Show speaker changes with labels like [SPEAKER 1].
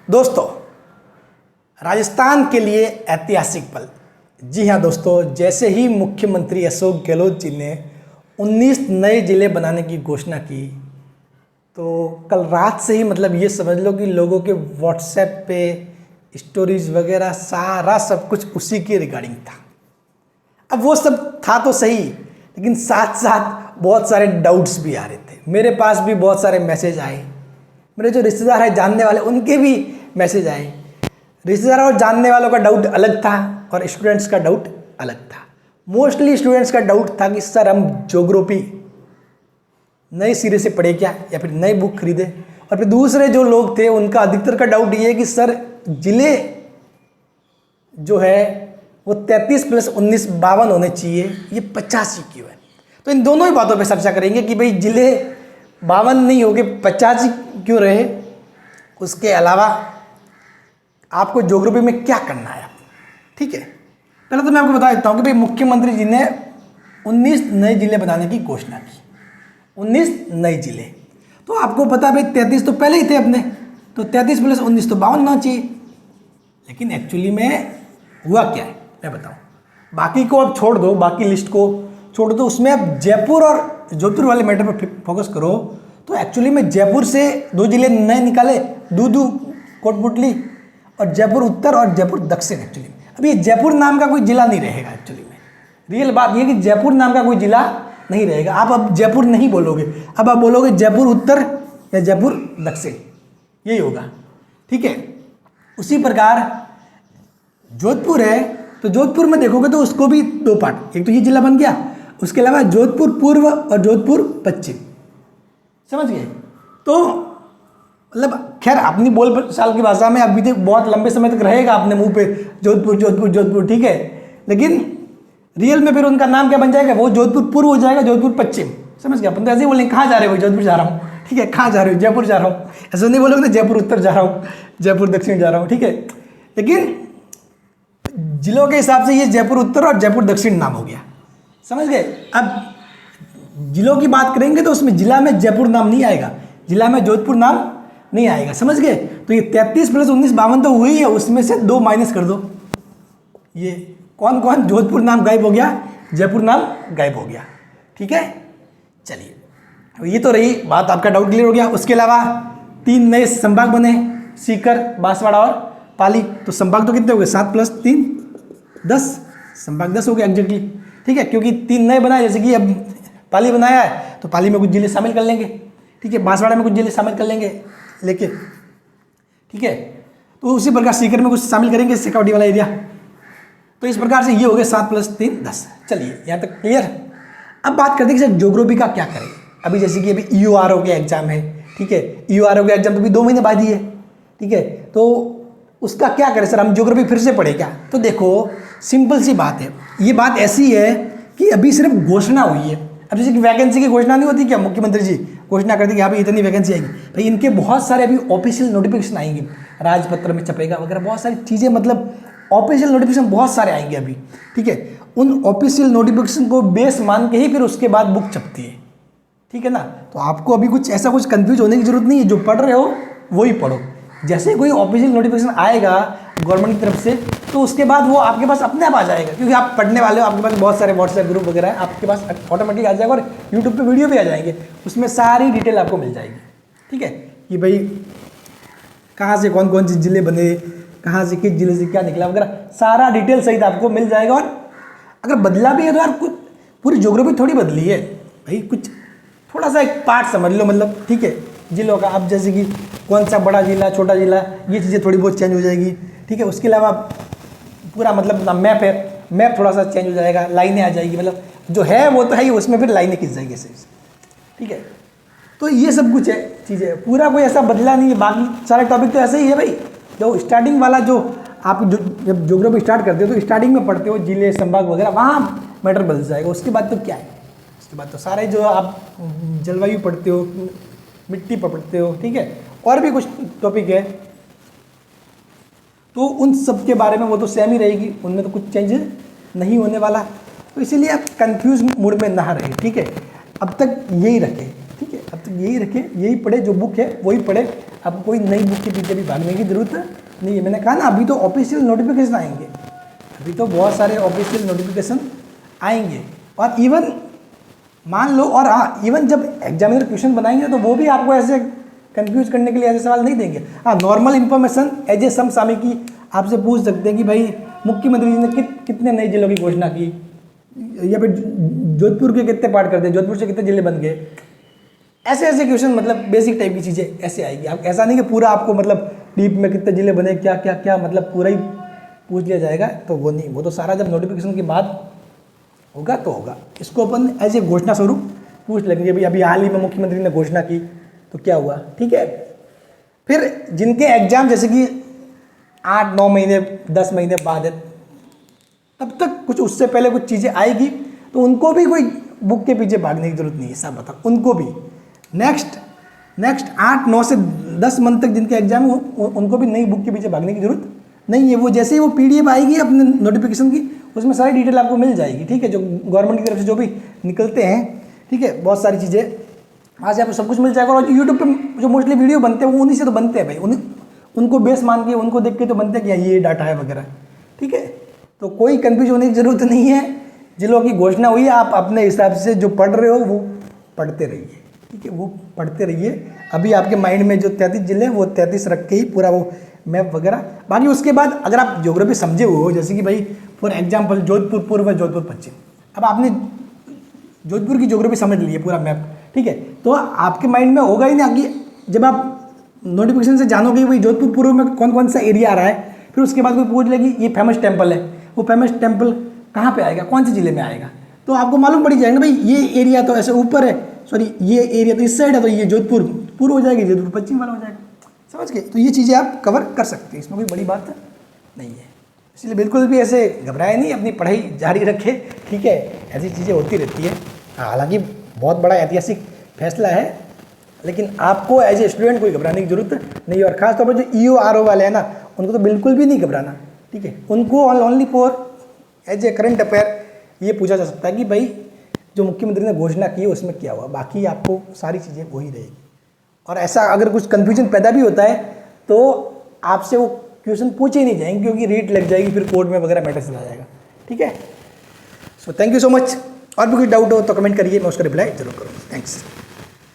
[SPEAKER 1] दोस्तों, राजस्थान के लिए ऐतिहासिक पल। जी हाँ दोस्तों, जैसे ही मुख्यमंत्री अशोक गहलोत जी ने 19 नए ज़िले बनाने की घोषणा की, तो कल रात से ही मतलब ये समझ लो कि लोगों के व्हाट्सएप पे स्टोरीज वगैरह सारा सब कुछ उसी के रिगार्डिंग था। अब वो सब था तो सही, लेकिन साथ साथ बहुत सारे डाउट्स भी आ रहे थे। मेरे पास भी बहुत सारे मैसेज आए, मेरे जो रिश्तेदार हैं जानने वाले उनके भी मैसेज आए। रिश्तेदारों और जानने वालों का डाउट अलग था और स्टूडेंट्स का डाउट अलग था। मोस्टली स्टूडेंट्स का डाउट था कि सर हम ज्योग्राफी नए सिरे से पढ़े क्या, या फिर नई बुक खरीदे। और फिर दूसरे जो लोग थे उनका अधिकतर का डाउट ये है कि सर जिले जो है वो 33 + 19 52 होने चाहिए, ये 85 क्यों है। तो इन दोनों ही बातों पे चर्चा करेंगे कि भाई जिले 52 नहीं हो गए 85 क्यों रहे। उसके अलावा आपको ज्योग्राफी में क्या करना है, ठीक है। पहले तो मैं आपको बता देता हूँ कि भाई मुख्यमंत्री जी ने 19 नए जिले बनाने की घोषणा की। 19 नए जिले, तो आपको पता है भाई 33 तो पहले ही थे अपने, तो 33 + 19 तो 52 होना चाहिए। लेकिन एक्चुअली में हुआ क्या है मैं बताऊँ। बाकी को आप छोड़ दो, बाकी लिस्ट को छोड़ दो, उसमें आप जयपुर और जोधपुर वाले मैटर पर फोकस करो। तो एक्चुअली में जयपुर से 2 जिले नए निकाले, दूदू कोटपुतली, और जयपुर उत्तर और जयपुर दक्षिण। एक्चुअली अब ये जयपुर नाम का कोई जिला नहीं रहेगा। एक्चुअली में रियल बात ये कि जयपुर नाम का कोई जिला नहीं रहेगा। आप अब जयपुर नहीं बोलोगे, अब आप बोलोगे जयपुर उत्तर या जयपुर दक्षिण, यही होगा, ठीक है। उसी प्रकार जोधपुर है, तो जोधपुर में देखोगे तो उसको भी 2 पार्ट, एक तो ये जिला बन गया, उसके अलावा जोधपुर पूर्व और जोधपुर पश्चिम, समझ गए। तो मतलब खैर अपनी बोल चाल की भाषा में अभी तक बहुत लंबे समय तक रहेगा अपने मुंह पे जोधपुर जोधपुर जोधपुर, ठीक है। लेकिन रियल में फिर उनका नाम क्या बन जाएगा, वो जोधपुर पूर्व हो जाएगा, जोधपुर पश्चिम, समझ गया। अपन तो ऐसे ही बोलेंगे कहाँ जा रहे हो, जोधपुर जा रहा हूँ, ठीक है। कहाँ जा रहे हो, जयपुर जा रहा हूँ, ऐसे नहीं बोलोगे ना जयपुर उत्तर जा रहा हूँ, जयपुर दक्षिण जा रहा हूँ, ठीक है। लेकिन जिलों के हिसाब से ये जयपुर उत्तर और जयपुर दक्षिण नाम हो गया, समझ गए। अब जिलों की बात करेंगे तो उसमें जिला में जयपुर नाम नहीं आएगा, जिला में जोधपुर नाम नहीं आएगा, समझ गए। तो ये 33 + 19 52 तो हुई है, उसमें से 2 माइनस कर दो। ये कौन कौन, जोधपुर नाम गायब हो गया, जयपुर नाम गायब हो गया, ठीक है। चलिए ये तो रही बात, आपका डाउट क्लियर हो गया। उसके अलावा 3 नए संभाग बने, सीकर, बांसवाड़ा और पाली। तो संभाग तो कितने हो गए, 7 + 3 10, संभाग 10 हो गए एग्जैक्टली, ठीक है। क्योंकि 3 नए बनाए, जैसे कि अब पाली बनाया है तो पाली में कुछ जिले शामिल कर लेंगे, ठीक है। बांसवाड़ा में कुछ जिले शामिल कर लेंगे लेके, ठीक है। तो उसी प्रकार सीकर में कुछ शामिल करेंगे, सिकावटी वाला एरिया। तो इस प्रकार से ये हो गए 7 + 3 10। चलिए यहाँ तक क्लियर। अब बात करते हैं कि सर ज्योग्राफी का क्या करें। अभी जैसे कि अभी EORO के एग्जाम है, ठीक है। EORO के एग्जाम तो अभी 2 महीने बाद ही है, ठीक है। तो उसका क्या करें सर, हम ज्योग्राफी फिर से पढ़े क्या। तो देखो सिंपल सी बात है, ये बात ऐसी है कि अभी सिर्फ घोषणा हुई है। अब जैसे कि वैकेंसी की घोषणा नहीं होती क्या, मुख्यमंत्री जी घोषणा करते कि यहाँ पे इतनी वैकेंसी आएगी, भाई इनके बहुत सारे अभी ऑफिशियल नोटिफिकेशन आएंगे, राजपत्र में छपेगा वगैरह, बहुत सारी चीज़ें, मतलब ऑफिशियल नोटिफिकेशन बहुत सारे आएंगे अभी, ठीक है। उन ऑफिशियल नोटिफिकेशन को बेस मान के ही फिर उसके बाद बुक छपती है, ठीक है ना। तो आपको अभी कुछ ऐसा कुछ कंफ्यूज होने की जरूरत नहीं है, जो पढ़ रहे हो वही पढ़ो। जैसे कोई ऑफिशियल नोटिफिकेशन आएगा गवर्नमेंट की तरफ से, तो उसके बाद वो आपके पास अपने आप आ जाएगा, क्योंकि आप पढ़ने वाले हो, आपके पास बहुत सारे व्हाट्सएप ग्रुप वगैरह है, आपके पास ऑटोमेटिक आ जाएगा, और यूट्यूब पे वीडियो भी आ जाएंगे, उसमें सारी डिटेल आपको मिल जाएगी, ठीक है। कि भाई कहाँ से कौन कौन से जिले बने, कहाँ से किस जिले से क्या निकला वगैरह, सारा डिटेल सहित आपको मिल जाएगा। और अगर बदला भी है तो यार कुछ पूरी ज्योग्राफी थोड़ी बदली है भाई, कुछ थोड़ा सा एक पार्ट समझ लो, मतलब ठीक है जिलों का। अब जैसे कि कौन सा बड़ा जिला, छोटा जिला, ये चीज़ें थोड़ी बहुत चेंज हो जाएगी, ठीक है। उसके अलावा पूरा मतलब ना मैप है, मैप थोड़ा सा चेंज हो जाएगा, लाइनें आ जाएगी, मतलब जो है वो तो है ही, उसमें फिर लाइनें खिंच जाएगी ऐसे, ठीक है। तो ये सब कुछ है चीज़ें, पूरा कोई ऐसा बदला नहीं है, बाकी सारे टॉपिक तो ऐसे ही है भाई। जो स्टार्टिंग वाला जो आप जब ज्योग्राफी स्टार्ट करते हो तो स्टार्टिंग में पढ़ते हो जिले संभाग वगैरह, वहाँ मैटर बदल जाएगा। उसके बाद तो क्या है, उसके बाद तो सारे जो आप जलवायु पढ़ते हो, मिट्टी पढ़ते हो, ठीक है, और भी कुछ टॉपिक है, तो उन सब के बारे में वो तो सेम ही रहेगी, उनमें तो कुछ चेंज नहीं होने वाला। तो इसीलिए आप कंफ्यूज मूड में ना रहे, ठीक है। अब तक यही रखें, ठीक है। ठीक है, अब तो यही रखें, यही पढ़े, जो बुक है वही पढ़े, आपको कोई नई बुक के पीछे भी भागने की जरूरत नहीं है। मैंने कहा ना, अभी तो ऑफिशियल नोटिफिकेशन आएंगे, अभी तो बहुत सारे ऑफिशियल नोटिफिकेशन आएंगे। और इवन मान लो, और हाँ, इवन जब एग्जामिनर क्वेश्चन बनाएंगे तो वो भी आपको ऐसे कंफ्यूज करने के लिए ऐसे सवाल नहीं देंगे। हाँ, नॉर्मल इंफॉर्मेशन एज ए समसामयिकी आपसे पूछ सकते हैं कि भाई मुख्यमंत्री जी ने कितने नए जिलों की घोषणा की, या फिर जोधपुर के कितने पार्ट कर दिए, जोधपुर से कितने जिले बन गए, ऐसे ऐसे क्वेश्चन, मतलब बेसिक टाइप की चीज़ें ऐसे आएगी। आप ऐसा नहीं कि पूरा आपको मतलब डीप में कितने जिले बने, क्या क्या क्या, मतलब पूरा ही पूछ लिया जाएगा, तो वो नहीं, वो तो सारा जब नोटिफिकेशन के बाद होगा तो होगा। इसको अपन एज ए घोषणा स्वरूप पूछ लेंगे, भाई अभी हाल ही में मुख्यमंत्री ने घोषणा की तो क्या हुआ, ठीक है। फिर जिनके एग्जाम जैसे कि 8-9 महीने 10 महीने बाद है, तब तक कुछ उससे पहले कुछ चीज़ें आएगी, तो उनको भी कोई बुक के पीछे भागने की जरूरत नहीं है, सब बता उनको भी। नेक्स्ट 8-9 से 10 मंथ तक जिनके एग्जाम है उनको भी नई बुक के पीछे भागने की जरूरत नहीं है। वो जैसे ही वो PDF आएगी अपने नोटिफिकेशन की, उसमें सारी डिटेल आपको मिल जाएगी, ठीक है। जो गवर्नमेंट की तरफ से जो भी निकलते हैं, ठीक है, बहुत सारी चीज़ें वहाँ से आपको सब कुछ मिल जाएगा। और यूट्यूब पे जो मोस्टली वीडियो बनते हैं वो उन्हीं से तो बनते हैं भाई, उनको बेस मान के, उनको देख के तो बनते हैं कि ये डाटा है वगैरह, ठीक है। तो कोई कन्फ्यूज होने की ज़रूरत नहीं है। जिलों की घोषणा हुई है, आप अपने हिसाब से जो पढ़ रहे हो वो पढ़ते रहिए, ठीक है, वो पढ़ते रहिए। अभी आपके माइंड में जो 33 जिले हैं वो 33 रख के ही पूरा वो मैप वगैरह, बाकी उसके बाद अगर आप ज्योग्राफी समझे हुए हो, जैसे कि भाई फॉर एग्जाम्पल जोधपुर पूर्व व जोधपुर पश्चिम, अब आपने जोधपुर की ज्योग्राफी समझ ली है, पूरा मैप, ठीक है, तो आपके माइंड में होगा ही ना कि जब आप नोटिफिकेशन से जानोगे भाई जोधपुर पूर्व में कौन कौन सा एरिया आ रहा है, फिर उसके बाद कोई पूछ लेगी ये फेमस टेम्पल है, वो फेमस टेम्पल कहाँ पे आएगा, कौन से ज़िले में आएगा, तो आपको मालूम पड़ जाएगा भाई ये एरिया तो ऐसे ऊपर है, सॉरी ये एरिया तो इस साइड है, तो ये जोधपुर पूर्व हो जाएगी, जोधपुर पश्चिम वाला हो जाएगा, समझ गए। तो ये चीज़ें आप कवर कर सकते हैं, इसमें कोई बड़ी बात नहीं है। इसलिए बिल्कुल भी ऐसे घबराए नहीं, अपनी पढ़ाई जारी रखें, ठीक है, ऐसी चीज़ें होती रहती है। हालांकि बहुत बड़ा ऐतिहासिक फैसला है, लेकिन आपको एज ए स्टूडेंट कोई घबराने की जरूरत नहीं है। और खासतौर पर जो EO RO वाले हैं ना, उनको तो बिल्कुल भी नहीं घबराना, ठीक है। उनको only for as a current affair ये पूछा जा सकता है कि भाई जो मुख्यमंत्री ने घोषणा की है उसमें क्या हुआ, बाकी आपको सारी चीज़ें वही रहेगी। और ऐसा अगर कुछ कन्फ्यूजन पैदा भी होता है तो आपसे वो क्वेश्चन पूछे ही नहीं जाएंगे, क्योंकि रेट लग जाएगी, फिर कोर्ट में वगैरह मैटर चला जाएगा, ठीक है। So thank you so much. और भी कोई डाउट हो तो कमेंट करिए, मैं उसका रिप्लाई जरूर करूँगा। थैंक्स।